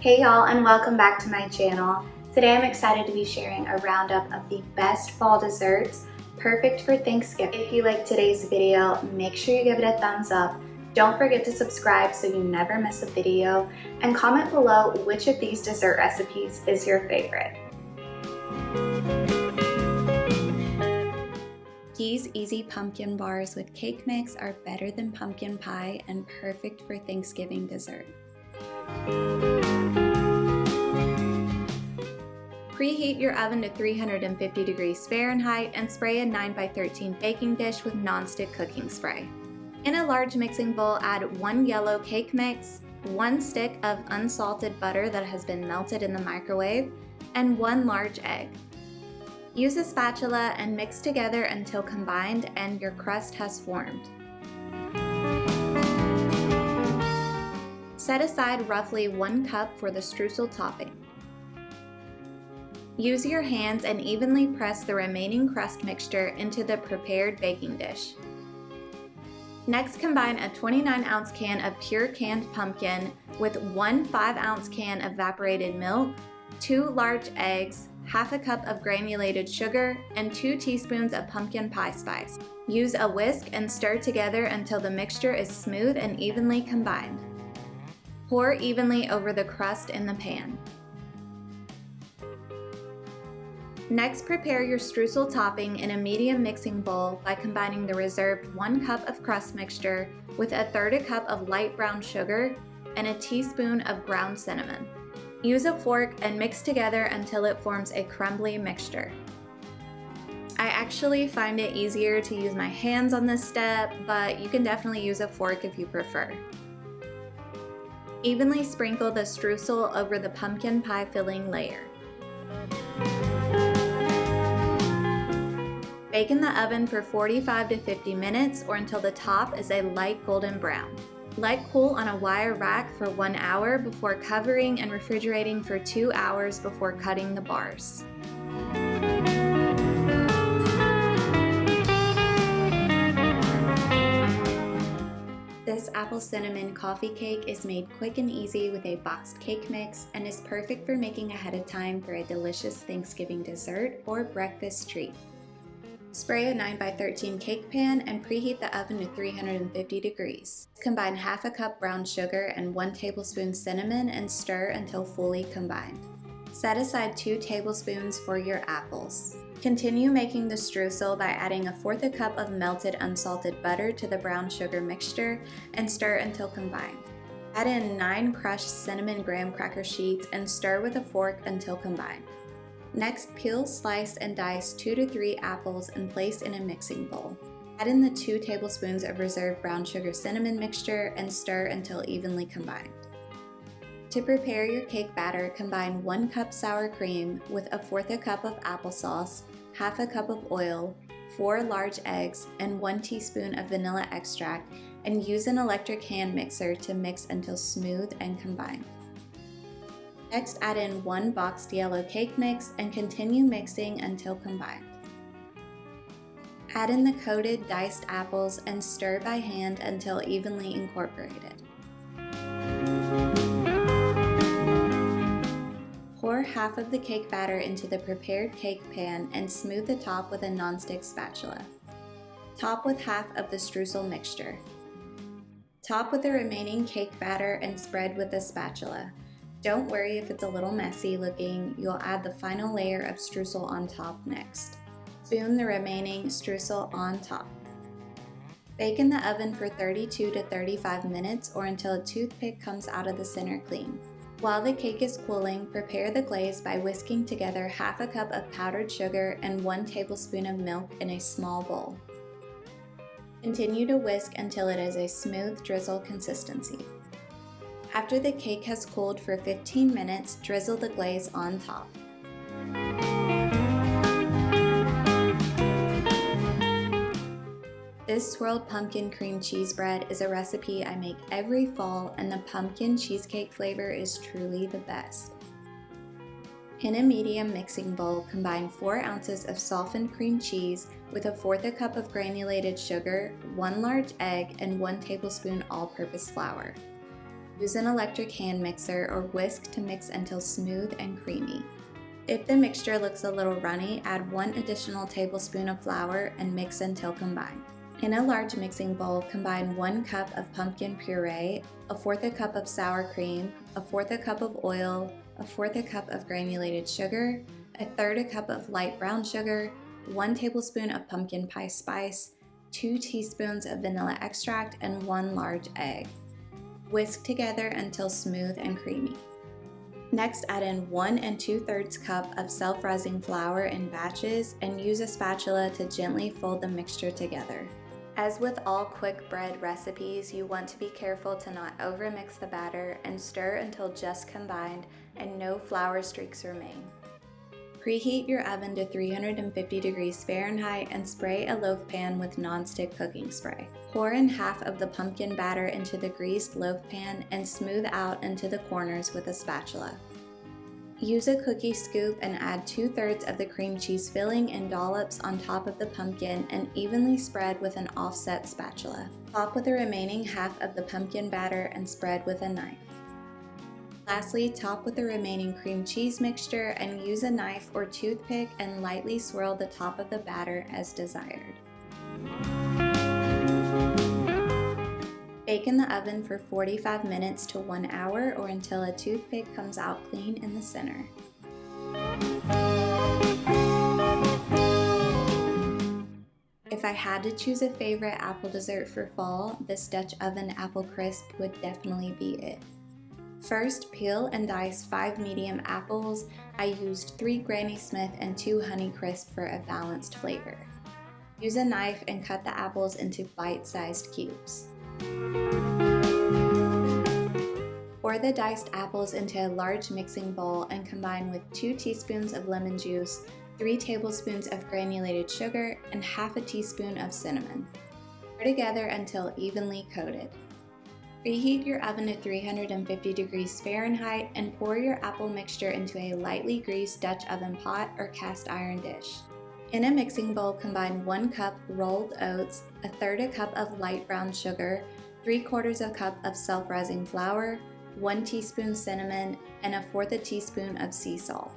Hey y'all, and welcome back to my channel. Today I'm excited to be sharing a roundup of the best fall desserts, perfect for Thanksgiving. If you like today's video, make sure you give it a thumbs up. Don't forget to subscribe so you never miss a video, and comment below which of these dessert recipes is your favorite. These easy pumpkin bars with cake mix are better than pumpkin pie and perfect for Thanksgiving dessert. Preheat your oven to 350 degrees Fahrenheit and spray a 9x13 baking dish with nonstick cooking spray. In a large mixing bowl, add 1 yellow cake mix, 1 stick of unsalted butter that has been melted in the microwave, and 1 large egg. Use a spatula and mix together until combined and your crust has formed. Set aside roughly 1 cup for the streusel topping. Use your hands and evenly press the remaining crust mixture into the prepared baking dish. Next, combine a 29-ounce can of pure canned pumpkin with 1 5-ounce can of evaporated milk, 2 large eggs, half a cup of granulated sugar, and 2 teaspoons of pumpkin pie spice. Use a whisk and stir together until the mixture is smooth and evenly combined. Pour evenly over the crust in the pan. Next, prepare your streusel topping in a medium mixing bowl by combining the reserved 1 cup of crust mixture with 1/3 cup of light brown sugar and a teaspoon of ground cinnamon. Use a fork and mix together until it forms a crumbly mixture. I actually find it easier to use my hands on this step, but you can definitely use a fork if you prefer. Evenly sprinkle the streusel over the pumpkin pie filling layer. Bake in the oven for 45 to 50 minutes or until the top is a light golden brown. Let cool on a wire rack for 1 hour before covering and refrigerating for 2 hours before cutting the bars. This apple cinnamon coffee cake is made quick and easy with a boxed cake mix and is perfect for making ahead of time for a delicious Thanksgiving dessert or breakfast treat. Spray a 9x13 cake pan and preheat the oven to 350 degrees. Combine half a cup brown sugar and 1 tablespoon cinnamon and stir until fully combined. Set aside 2 tablespoons for your apples. Continue making the streusel by adding 1/4 cup of melted unsalted butter to the brown sugar mixture and stir until combined. Add in 9 crushed cinnamon graham cracker sheets and stir with a fork until combined. Next, peel, slice, and dice 2 to 3 apples and place in a mixing bowl. Add in the 2 tablespoons of reserved brown sugar cinnamon mixture and stir until evenly combined. To prepare your cake batter, combine 1 cup sour cream with 1/4 cup of applesauce, half a cup of oil, 4 large eggs, and 1 teaspoon of vanilla extract, and use an electric hand mixer to mix until smooth and combined. Next, add in 1 boxed yellow cake mix and continue mixing until combined. Add in the coated diced apples and stir by hand until evenly incorporated. Pour half of the cake batter into the prepared cake pan and smooth the top with a nonstick spatula. Top with half of the streusel mixture. Top with the remaining cake batter and spread with a spatula. Don't worry if it's a little messy looking, you'll add the final layer of streusel on top next. Spoon the remaining streusel on top. Bake in the oven for 32 to 35 minutes or until a toothpick comes out of the center clean. While the cake is cooling, prepare the glaze by whisking together half a cup of powdered sugar and 1 tablespoon of milk in a small bowl. Continue to whisk until it is a smooth drizzle consistency. After the cake has cooled for 15 minutes, drizzle the glaze on top. This swirled pumpkin cream cheese bread is a recipe I make every fall, and the pumpkin cheesecake flavor is truly the best. In a medium mixing bowl, combine 4 ounces of softened cream cheese with 1/4 cup of granulated sugar, 1 large egg, and 1 tablespoon all-purpose flour. Use an electric hand mixer or whisk to mix until smooth and creamy. If the mixture looks a little runny, add 1 additional tablespoon of flour and mix until combined. In a large mixing bowl, combine 1 cup of pumpkin puree, 1/4 cup of sour cream, 1/4 cup of oil, 1/4 cup of granulated sugar, 1/3 cup of light brown sugar, 1 tablespoon of pumpkin pie spice, 2 teaspoons of vanilla extract, and 1 large egg. Whisk together until smooth and creamy. Next, add in 1 2/3 cup of self-rising flour in batches and use a spatula to gently fold the mixture together. As with all quick bread recipes, you want to be careful to not overmix the batter and stir until just combined and no flour streaks remain. Preheat your oven to 350 degrees Fahrenheit and spray a loaf pan with nonstick cooking spray. Pour in half of the pumpkin batter into the greased loaf pan and smooth out into the corners with a spatula. Use a cookie scoop and add 2/3 of the cream cheese filling in dollops on top of the pumpkin and evenly spread with an offset spatula. Top with the remaining half of the pumpkin batter and spread with a knife. Lastly, top with the remaining cream cheese mixture and use a knife or toothpick and lightly swirl the top of the batter as desired. Bake in the oven for 45 minutes to 1 hour or until a toothpick comes out clean in the center. If I had to choose a favorite apple dessert for fall, this Dutch oven apple crisp would definitely be it. First, peel and dice 5 medium apples. I used 3 Granny Smith and 2 Honey Crisp for a balanced flavor. Use a knife and cut the apples into bite-sized cubes. Pour the diced apples into a large mixing bowl and combine with 2 teaspoons of lemon juice, 3 tablespoons of granulated sugar, and half a teaspoon of cinnamon. Stir together until evenly coated. Preheat your oven to 350 degrees Fahrenheit and pour your apple mixture into a lightly greased Dutch oven pot or cast iron dish. In a mixing bowl, combine 1 cup rolled oats, 1/3 cup of light brown sugar, 3/4 cup of self-rising flour, 1 teaspoon cinnamon, and 1/4 teaspoon of sea salt.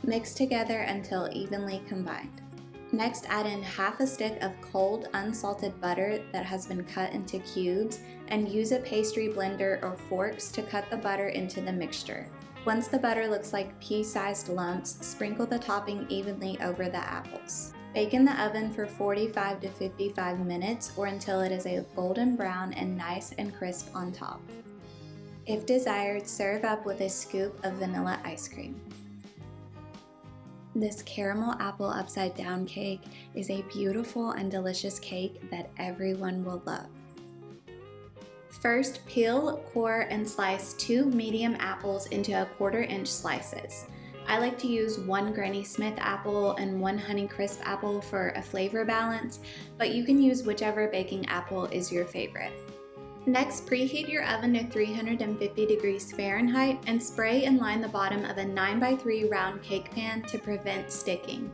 Mix together until evenly combined. Next, add in half a stick of cold, unsalted butter that has been cut into cubes and use a pastry blender or forks to cut the butter into the mixture. Once the butter looks like pea-sized lumps, sprinkle the topping evenly over the apples. Bake in the oven for 45 to 55 minutes or until it is a golden brown and nice and crisp on top. If desired, serve up with a scoop of vanilla ice cream. This caramel apple upside down cake is a beautiful and delicious cake that everyone will love. First, peel, core, and slice 2 medium apples into 1/4 inch slices. I like to use 1 Granny Smith apple and 1 Honey Crisp apple for a flavor balance, but you can use whichever baking apple is your favorite. Next, preheat your oven to 350 degrees Fahrenheit and spray and line the bottom of a 9x3 round cake pan to prevent sticking.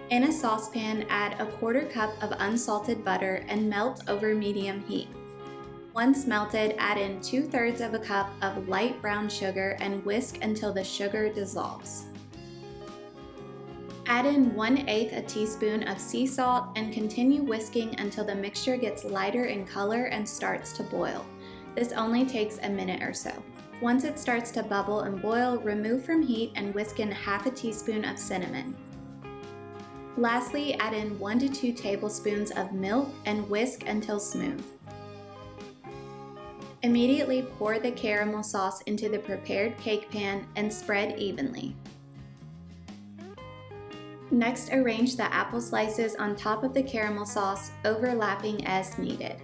In a saucepan, add 1/4 cup of unsalted butter and melt over medium heat. Once melted, add in 2/3 of a cup of light brown sugar and whisk until the sugar dissolves. Add in 1/8 a teaspoon of sea salt and continue whisking until the mixture gets lighter in color and starts to boil. This only takes a minute or so. Once it starts to bubble and boil, remove from heat and whisk in half a teaspoon of cinnamon. Lastly, add in 1 to 2 tablespoons of milk and whisk until smooth. Immediately pour the caramel sauce into the prepared cake pan and spread evenly. Next, arrange the apple slices on top of the caramel sauce, overlapping as needed.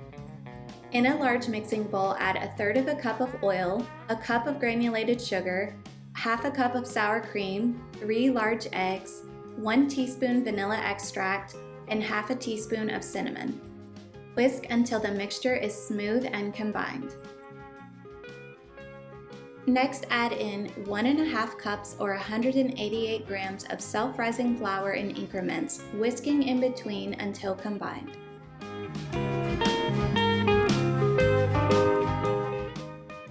In a large mixing bowl, add 1/3 cup of oil, a cup of granulated sugar, half a cup of sour cream, 3 large eggs, 1 teaspoon vanilla extract, and half a teaspoon of cinnamon. Whisk until the mixture is smooth and combined. Next, add in 1½ cups or 188 grams of self-rising flour in increments, whisking in between until combined.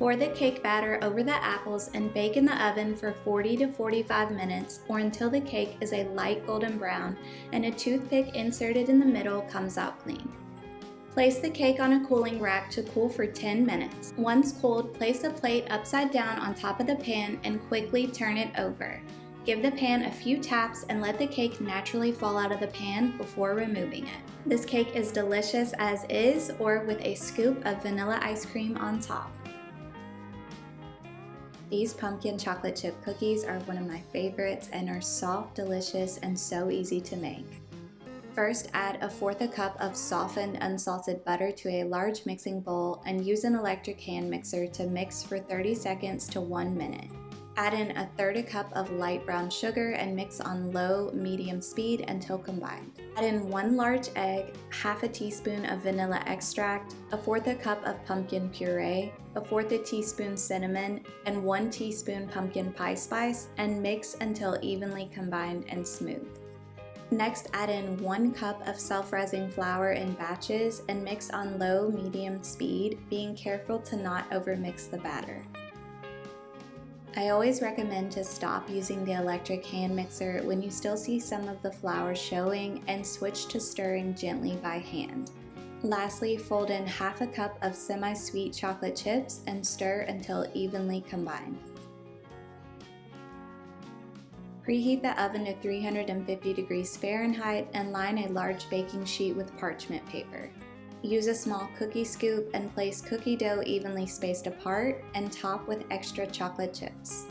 Pour the cake batter over the apples and bake in the oven for 40 to 45 minutes or until the cake is a light golden brown and a toothpick inserted in the middle comes out clean. Place the cake on a cooling rack to cool for 10 minutes. Once cooled, place a plate upside down on top of the pan and quickly turn it over. Give the pan a few taps and let the cake naturally fall out of the pan before removing it. This cake is delicious as is or with a scoop of vanilla ice cream on top. These pumpkin chocolate chip cookies are one of my favorites and are soft, delicious, and so easy to make. First, add 1/4 cup of softened unsalted butter to a large mixing bowl and use an electric hand mixer to mix for 30 seconds to 1 minute. Add in 1/3 cup of light brown sugar and mix on low-medium speed until combined. Add in 1 large egg, 1/2 teaspoon of vanilla extract, 1/4 cup of pumpkin puree, 1/4 teaspoon cinnamon, and 1 teaspoon pumpkin pie spice, and mix until evenly combined and smooth. Next, add in 1 cup of self-rising flour in batches and mix on low-medium speed, being careful to not overmix the batter. I always recommend to stop using the electric hand mixer when you still see some of the flour showing and switch to stirring gently by hand. Lastly, fold in 1/2 cup of semi-sweet chocolate chips and stir until evenly combined. Preheat the oven to 350 degrees Fahrenheit and line a large baking sheet with parchment paper. Use a small cookie scoop and place cookie dough evenly spaced apart and top with extra chocolate chips.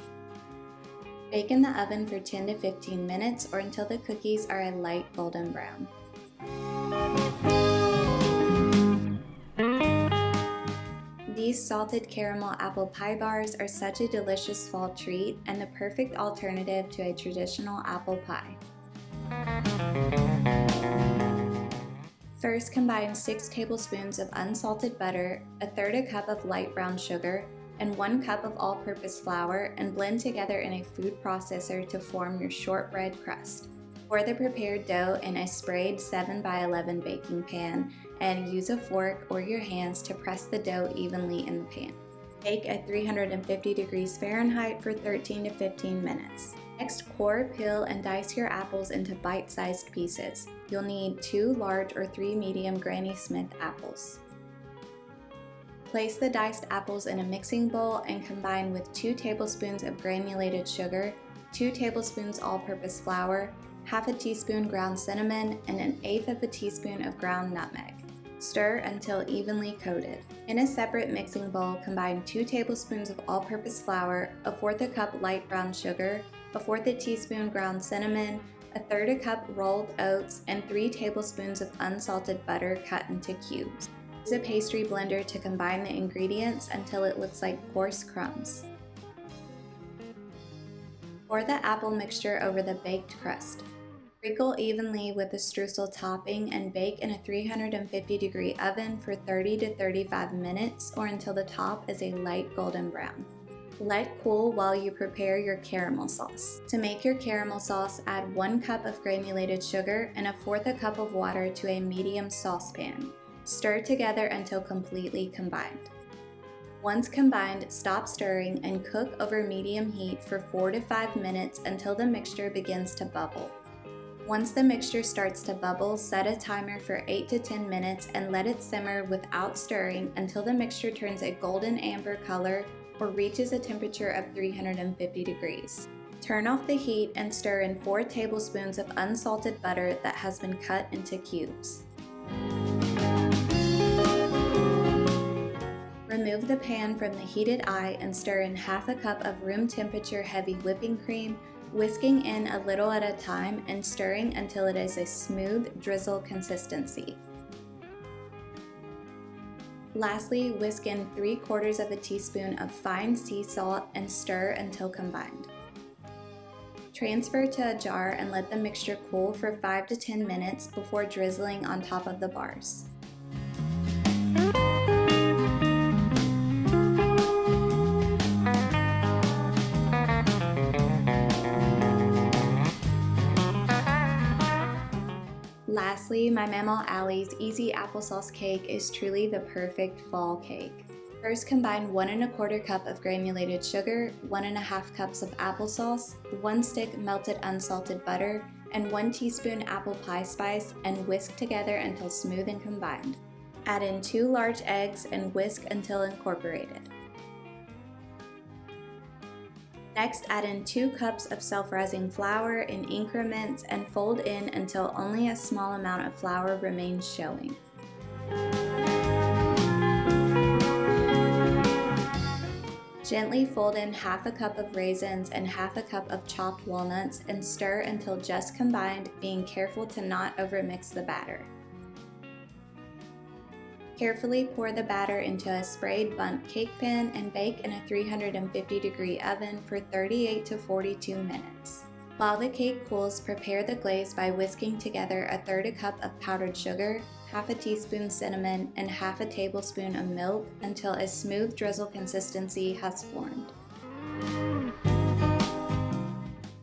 Bake in the oven for 10 to 15 minutes or until the cookies are a light golden brown. These salted caramel apple pie bars are such a delicious fall treat and the perfect alternative to a traditional apple pie. First, combine 6 tablespoons of unsalted butter, 1/3 cup of light brown sugar, and 1 cup of all-purpose flour and blend together in a food processor to form your shortbread crust. Pour the prepared dough in a sprayed 7x11 baking pan and use a fork or your hands to press the dough evenly in the pan. Bake at 350 degrees Fahrenheit for 13 to 15 minutes. Next, core, peel, and dice your apples into bite-sized pieces. You'll need 2 large or 3 medium Granny Smith apples. Place the diced apples in a mixing bowl and combine with 2 tablespoons of granulated sugar, 2 tablespoons all-purpose flour, 1/2 teaspoon ground cinnamon, and 1/8 teaspoon of ground nutmeg. Stir until evenly coated. In a separate mixing bowl, combine 2 tablespoons of all-purpose flour, 1/4 cup light brown sugar, 1/4 teaspoon ground cinnamon, 1/3 cup rolled oats, and 3 tablespoons of unsalted butter cut into cubes. Use a pastry blender to combine the ingredients until it looks like coarse crumbs. Pour the apple mixture over the baked crust. Sprinkle evenly with the streusel topping and bake in a 350 degree oven for 30 to 35 minutes or until the top is a light golden brown. Let cool while you prepare your caramel sauce. To make your caramel sauce, add 1 cup of granulated sugar and 1/4 cup of water to a medium saucepan. Stir together until completely combined. Once combined, stop stirring and cook over medium heat for 4 to 5 minutes until the mixture begins to bubble. Once the mixture starts to bubble, set a timer for 8 to 10 minutes and let it simmer without stirring until the mixture turns a golden amber color or reaches a temperature of 350 degrees. Turn off the heat and stir in 4 tablespoons of unsalted butter that has been cut into cubes. Remove the pan from the heated eye and stir in 1/2 cup of room temperature heavy whipping cream, whisking in a little at a time and stirring until it is a smooth drizzle consistency. Lastly, whisk in 3/4 teaspoon of fine sea salt and stir until combined. Transfer to a jar and let the mixture cool for 5 to 10 minutes before drizzling on top of the bars. Lastly, my Mamaw Allie's Easy Applesauce Cake is truly the perfect fall cake. First, combine 1 1/4 cup of granulated sugar, 1 1/2 cups of applesauce, 1 stick melted unsalted butter, and 1 teaspoon apple pie spice, and whisk together until smooth and combined. Add in 2 large eggs and whisk until incorporated. Next, add in 2 cups of self-rising flour in increments and fold in until only a small amount of flour remains showing. Gently fold in 1/2 cup of raisins and 1/2 cup of chopped walnuts and stir until just combined, being careful to not overmix the batter. Carefully pour the batter into a sprayed bundt cake pan and bake in a 350-degree oven for 38 to 42 minutes. While the cake cools, prepare the glaze by whisking together 1/3 cup of powdered sugar, 1/2 teaspoon cinnamon, and 1/2 tablespoon of milk until a smooth drizzle consistency has formed.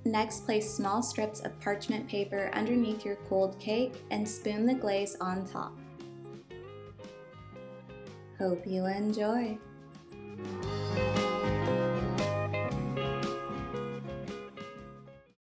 Next, place small strips of parchment paper underneath your cooled cake and spoon the glaze on top. Hope you enjoy!